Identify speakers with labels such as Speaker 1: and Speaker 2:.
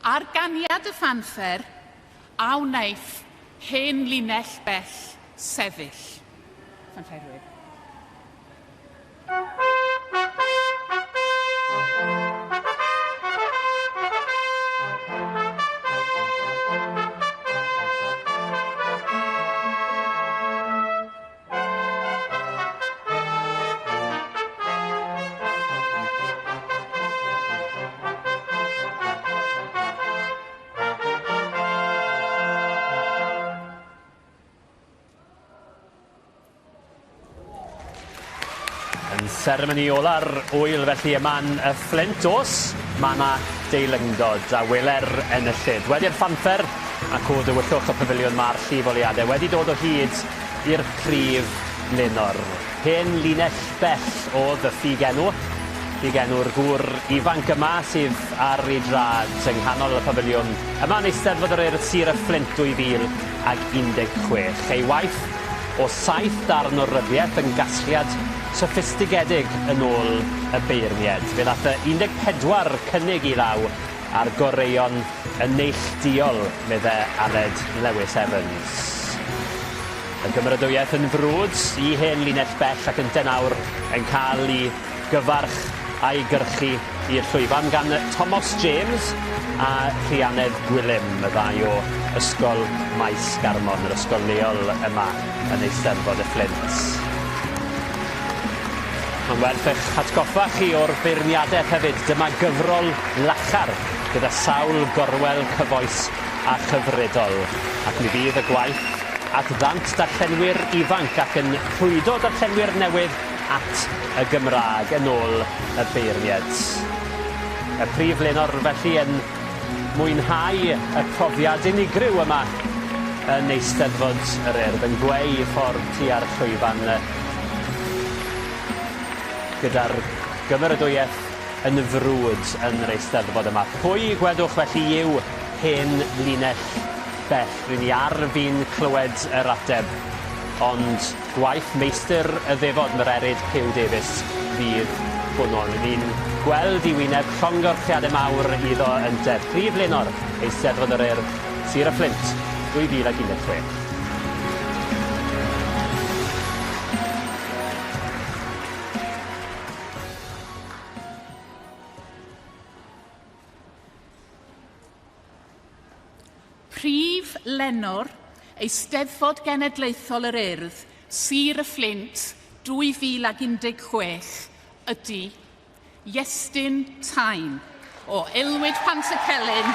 Speaker 1: Ar ganiad y ffanffer, a wnaeth hen linell bell sefyll. Ffanfferwyr.
Speaker 2: Seremoni ola'r wyl felly y man y Fflint os. Mae yna deilyngdod a weler enillyd. Wedi'r ffanffer ac o dywyllwch y pafiliwn mae'r llifoliadau wedi dod o hyd i'r prif Lenor. Hen linell bell oedd y ffigenw'r gŵr ifanc yma sydd ar ei drad yng nghanol y pafiliwn. Yma'n Eisteddfod yr Urdd Sir y Fflint 2016. Ei waith o 7 darn o ryddiaeth yn gasgliad soffistigedig yn ôl y beirniad. Fe ddath y 14 cynnig I law ar goreion y neilltuol, medde Aled Lewis Evans. Y gymryddiaeth yn frwd I hen linell bell ac yn denawr yn cael I gyfarch a'i gyrchu i'r llwyfan gan Thomas James a Rhianedd Gwilym, y ddau o Ysgol Maes Garmon, yr ysgol leol yma yn Eisteddfod y Fflint. Mae'n werth eich hatgoffa chi o'r beirniadaeth hefyd. Dyma gyfrol lachar gyda sawl gorwel cyfoes a chyfredol. Ac mi fydd y gwaith at ddant darllenwyr ifanc ac yn rhwydo darllenwyr newydd at y Gymraeg yn ôl y beirniad. Y prif Lenor felly yn mwynhau y profiad unigryw yma yn Eisteddfod yr Urdd, yn gweu ffordd tua'r llwyfan gyda'r gymryddiaeth yn frwd yn yr Eisteddfod yma. Pwy gwedwch felly yw hen linell bell? Rydyn ni ar fi'n clywed yr ateb, ond gwaith meistr y ddefod Mererid Puw Davies fydd hwnnw. Ni'n gweld I wyneb llonggorchiadau mawr iddo ynte. Prif Lenor Eisteddfod yr Urdd, Sir y Fflint, 2016.
Speaker 1: Prif Lenor Eisteddfod Genedlaethol yr Urdd, Sir y Fflint, 2016 ydy Iestyn Tain o Aelwyd Pantycelyn